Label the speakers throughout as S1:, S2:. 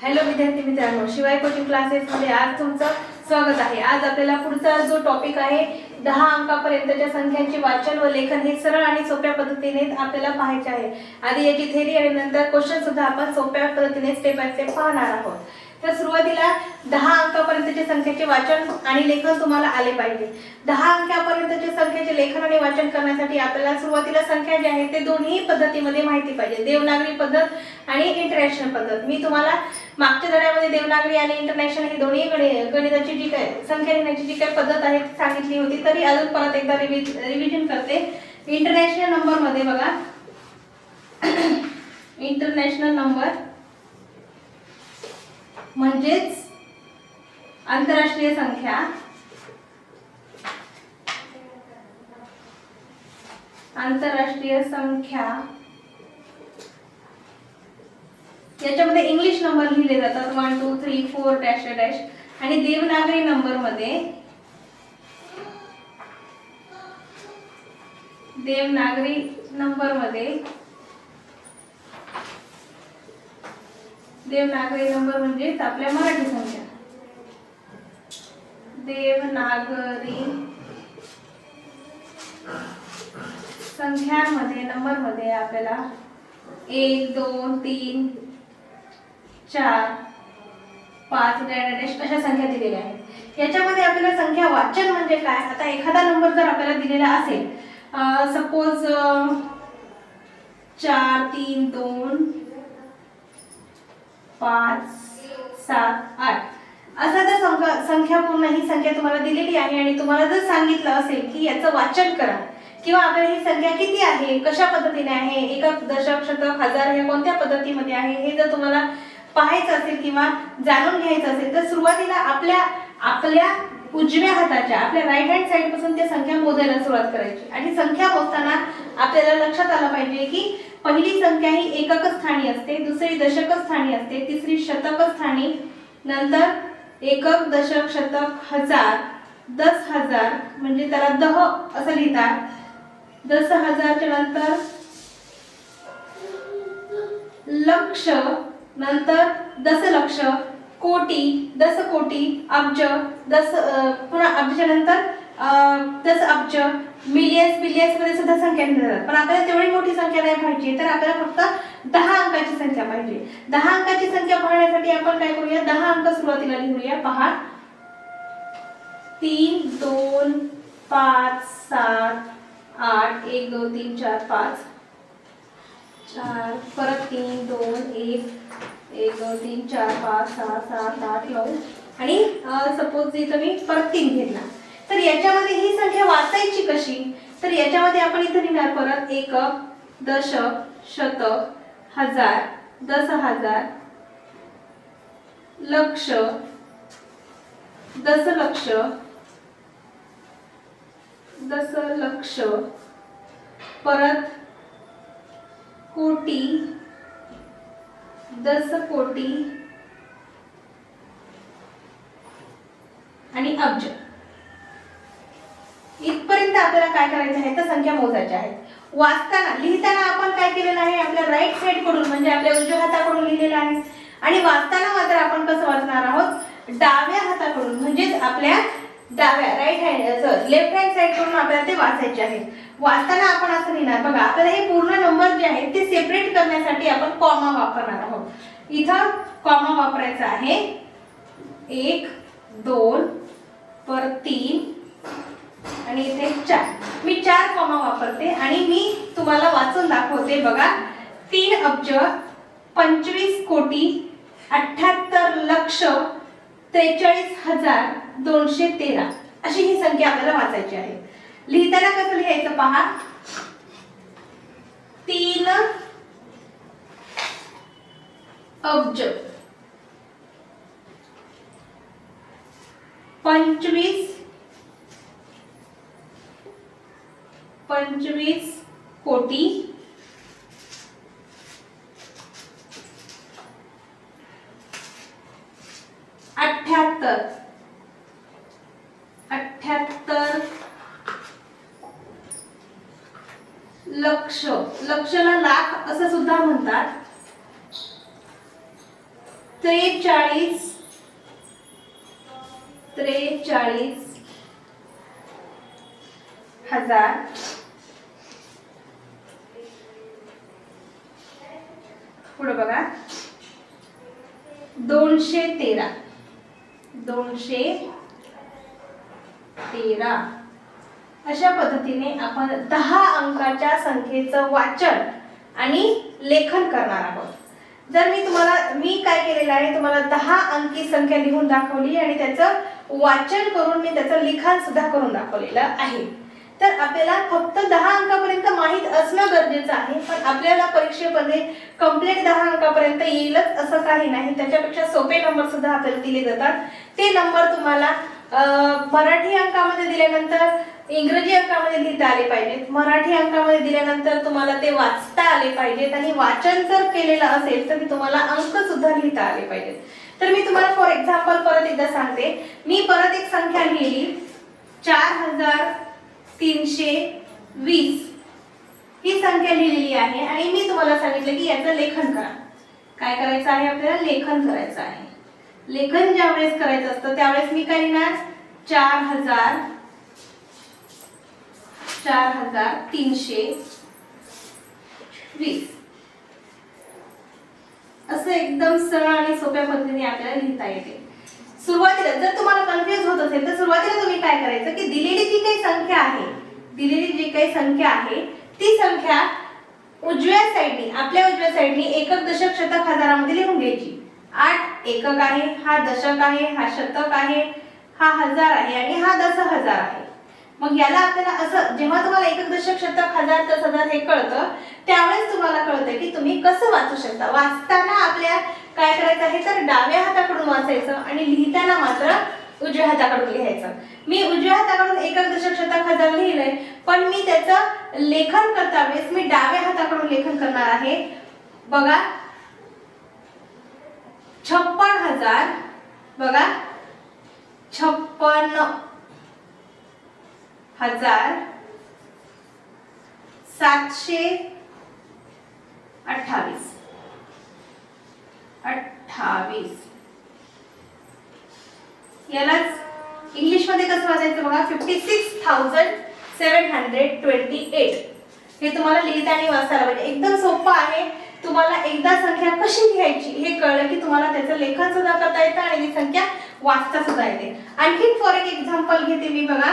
S1: Hello विद्यार्थी मित्रांनो, शिवाय कोचिंग क्लासेसमध्ये आज तुमचं स्वागत आहे। आज आपल्याला पुढचा जो टॉपिक आहे 10 अंकापर्यंतच्या संख्यांचे वाचन व लेखन हे सरळ आणि सोप्या पद्धतीने आपल्याला पाहायचे आहे। आधी याची थेअरी आणि नंतर क्वेश्चन सुद्धा आपण सोप्या पद्धतीने स्टेप बाय स्टेप पाहणार आहोत। तर सुरुवातीला 10 अंकापर्यंतच्या संख्येचे वाचन आणि लेखन तुम्हाला आले पाहिजे। 10 अंकापर्यंतच्या संख्येचे लेखन आणि वाचन करण्यासाठी आपल्याला सुरुवातीला संख्या जी आहे ते दोन्ही पद्धतीमध्ये माहिती पाहिजे, देवनागरी पद्धत आणि इंटरनॅशनल पद्धत। मी तुम्हाला मागच्या धड्यामध्ये देवनागरी आणि इंटरनॅशनल ही दोन्ही गणिताची जी काय संख्या लिहिण्याची जी काय पद्धत आहे ती सांगितली होती, तरी अजून परत एकदा रिव्हिजन करते। इंटरनॅशनल नंबर मध्ये बघा, इंटरनॅशनल नंबर म्हणजेच आंतरराष्ट्रीय संख्या, आंतरराष्ट्रीय संख्या याच्यामध्ये इंग्लिश नंबर लिहिले जातात 1 2 3 4 डॅश डॅश, आणि देवनागरी नंबर मध्ये देवनागरी नंबर म्हणजे आपल्या मराठी संख्या, देवनागरी संख्यांमध्ये नंबर मध्ये आपल्याला 1 2 3 4 5 डॅश अशा संख्या दिलेल्या आहेत। याच्यामध्ये आपल्याला संख्या वाचन म्हणजे काय, आता एखादा नंबर जर आपल्याला दिलेला असेल, सपोज 4 3 2 5 7 8 असा जर संख्या पूर्ण ही संख्या तुम्हाला दिलेली आहे आणि तुम्हाला जर सांगितलं असेल की याचं वाचन करा किंवा आपल्याला ही संख्या किती आहे, कशा पद्धतीने आहे, एकक दशक शतक हजार हे कोणत्या पद्धतीमध्ये आहे हे जर तुम्हाला पाहायचं असेल किंवा जाणून घ्यायचं असेल, तर सुरुवातीला आपल्या उजव्या हाताच्या आपल्या राईट हँड साइड पासून त्या संख्या मोजायला सुरुवात करायची। आणि संख्या मोजताना आपल्याला लक्षात आलं पाहिजे की पहिली संख्या ही एकक स्थानी असते, दुसरी दशक स्थानी असते, तिसरी शतक स्थानी, नंतर एकक दशक शतक हजार 10,000 म्हणजे त्याला 10 असं लिहितात, 10,000 नंतर लक्ष, नंतर दशलक्ष, कोटी, दशकोटी, अब्ज, पुन्हा अब्जाच्या नंतर दशअब्ज, मिलियन्स, बिलियन्स मध्ये सुद्धा संख्या लिहितात। पण आपल्याला तेवढी मोठी संख्या नाही पाहिजे, तर आपल्याला फक्त 10 अंकाची संख्या पाहिजे। 10 अंकाची संख्या पाहण्यासाठी आपण काय करूया, 10 अंक सुरुवातीला लिहूया। पहा 3 2 5 7 8 1 2 3 4 5 4, परत 3 2 1 1 2 3 4 5 6 7 8 9 आणि सपोज इथं मी परत 3 घेतला, तर याच्यामध्ये ही संख्या वाचायची कशी, तर याच्यामध्ये आपण इथं लिहिणार परत एकक दशक शतक हजार 10,000 लक्ष दशलक्ष, परत कोटी दशकोटी आणि अब्ज। इथपर्यंत आपल्याला काय करायचं आहे, तर संख्या मोजायच्या आहेत। वाचताना लिहिताना आपण काय केलेलं आहे, आपल्या राईट साइड कडून म्हणजे आपल्या उजव्या हाताकडून लिहिलेलं आहे, आणि वाचताना मात्र आपण कसं वाचणार आहोत, डाव्या हाताकडून म्हणजेच आपल्या डाव्या लेफ्ट हँड साइड कडून आपल्याला ते वाचायचे आहेत। वाचताना आपण असं लिहिणार, बघा आपल्याला हे पूर्ण नंबर जे आहेत ते सेपरेट करण्यासाठी आपण कॉमा वापरणार आहोत। इथं कॉमा वापरायचा आहे 1 2 परत 3 आणि इथे 4, मी 4 कॉमा वापरते आणि मी तुम्हाला वाचून दाखवते। बघा 3 अब्ज 25 कोटी 78 लक्ष 43,213 अशी ही संख्या आपल्याला वाचायची आहे। लिहिताना कसं लिहायचं पहा, 3 अब्ज 25 कोटी 78 लक्ष, लक्षला लाख असं सुद्धा म्हणतात, 43 हजार पुढे बघा 213 अशा पद्धतीने आपण 10 अंकाच्या संख्येचं वाचन आणि लेखन करणार आहोत. जर मी काय केलेलं आहे, तुम्हाला 10 अंकी संख्या लिहून दाखवली आणि त्याचं वाचन करून मी त्याचं लिखाण सुद्धा करून दाखवलेलं आहे. तर आपल्याला फक्त 10 अंकापर्यंत माहित असणं गरजेचं आहे, पण आपल्याला परीक्षेमध्ये कंप्लीट 10 अंकापर्यंत येईलच असं काही नाही. त्याच्यापेक्षा सोपे नंबर सुद्धा आपल्याला दिले जातात. ते नंबर तुम्हाला मराठी अंकामध्ये दिल्यानंतर इंग्रजी अंकामध्ये लिहिता आले पाहिजेत, मराठी अंकामध्ये दिल्यानंतर तुम्हाला ते वाचता आले पाहिजेत आणि वाचन जर केलेलं असेल तर तुम्हाला अंक सुद्धा लिहिता आले पाहिजेत. तर मी तुम्हाला फॉर एक्झाम्पल परत एकदा सांगते. मी परत एक संख्या लिहिली 4320 ही संख्या लिहिलेली आहे आणि मी तुम्हाला सांगितलं की याचं लेखन करा. काय करायचं आहे, आपल्याला लेखन करायचं आहे. लेखन ज्या वेळेस करायचं असतं त्यावेळेस मी काय लिहिणार 4320 असं एकदम सरळ आणि सोप्या पद्धतीने आपल्याला लिहिता येते. सुरुवातीला जर तुम्हाला कन्फ्युज होत असेल तर सुरुवातीला तुम्ही काय करायचं की दिलेली जी काही संख्या आहे ती संख्या उजव्या साईडनी आपल्या उजव्या साईडनी एकक दशक शतक हजारामध्ये लिहून घ्यायची. 8 एकक आहे, हा दशक आहे, हा शतक आहे, हा हजार आहे आणि हा 10,000 आहे. मग याला आपल्याला असं जेव्हा तुम्हाला एकक दशक शतक हजार 10,000 हे कळतं त्यावेळेस तुम्हाला कळतं की तुम्ही कसं वाचू शकता. वाचताना आपल्या काय करायचं आहे तर डाव्या हाताकडून वाचायचं आणि लिहिताना मात्र उजव्या हाताकडून लिहायचं. मी उजव्या हाताकडून एकक दशक शतक हजार लिहिलंय, पण मी त्याचं लेखन करता वेळेस मी डाव्या हाताकडून लेखन करणार आहे. बघा 56,000 बघा 56,728 यालाच इंग्लिश मध्ये कसं वाचायचं बघा 56,728 हे तुम्हाला लिहिताना वाचायला पाहिजे. एकदम सोपं आहे. तुम्हाला एकदा संख्या कशी लिहायची हे कळलं की तुम्हाला त्याचं लेखन सुद्धा करता येतं आणि ती संख्या वाचता सुद्धा येते. आणखी फॉर एक एक्झाम्पल घेते मी बघा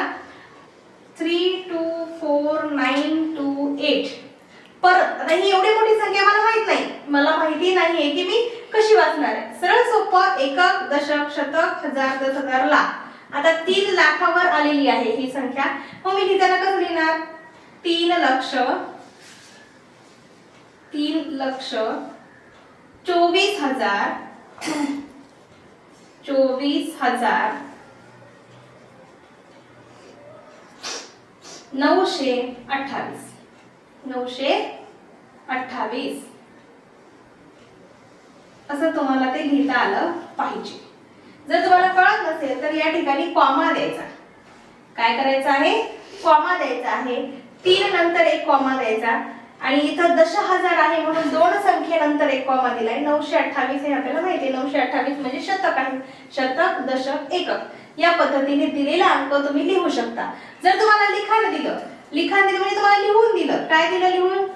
S1: 324,928 परत. आता ही एवढी मोठी संख्या मला माहित नाही, मला माहिती नाहीये की मी कशी वाचणार आहे. सरळ सोपं एकक दशक शतक हजार 10,000 लाख. आता 3 लाखावर आलेली आहे ही संख्या. मग मी लिहिताना कसं लिहिणार 24,928 असं तुम्हाला ते लिहिता आलं पाहिजे. जर तुम्हाला कळत नसेल तर या ठिकाणी कॉमा द्यायचा. काय करायचं आहे, कॉमा द्यायचा आहे. 3 नंतर एक कॉमा द्यायचा आणि इथं 10,000 आहे म्हणून 2 संख्येनंतर एक कॉमा दिलाय. 928 हे आपल्याला माहिती आहे. 928 म्हणजे शतक आहे. शतक दशक एकक या पद्धतीने दिलेला अंक तुम्ही लिहू शकता. जर तुम्हाला लिखाण दिलं म्हणजे तुम्हाला लिहून दिलं, काय दिलं लिहून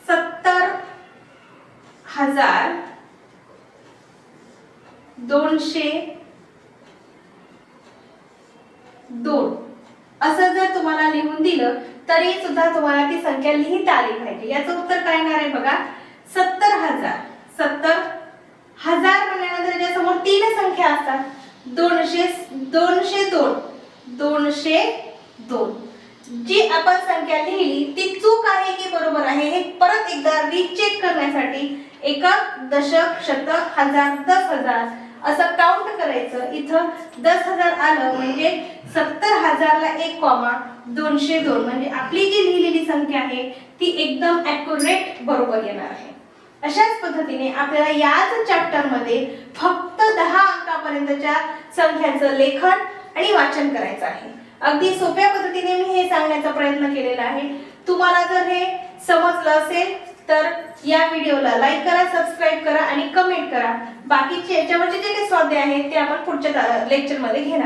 S1: 70,202 असं जर तुम्हाला लिहून दिलं तरी सुद्धा तुम्हाला ती संख्या लिहिता आली पाहिजे. याचं उत्तर काय येणार आहे बघा 70,000. 70,000 म्हणल्यानंतर त्याच्या समोर 3 संख्या असतात 202. जी आपण संख्या लिहिली ती चूक आहे की बरोबर आहे हे परत एकदा रीचेक करण्यासाठी एकक दशक शतक हजार 10,000 असं काउंट करायचं. इथं 10,000 आलं म्हणजे 70,000 ला एक कॉमा 202 म्हणजे आपली जी लिहिलेली संख्या आहे ती एकदम ॲक्युरेट बरोबर येणार आहे. अशाच पद्धतीने आपल्याला याच चॅप्टर मध्ये फक्त 10 अंकापर्यंतच्या संख्यांचं लेखन आणि वाचन करायचं आहे. अगदी सोप्या पद्धतीने मी हे सांगण्याचा प्रयत्न केलेला आहे. तुम्हाला जर हे समजलं असेल तर या व्हिडिओला लाईक करा, सबस्क्राईब करा आणि कमेंट करा. बाकीचे याच्यावरचे जे काही स्वाध्याय आहेत ते आपण पुढच्या लेक्चरमध्ये घेणार.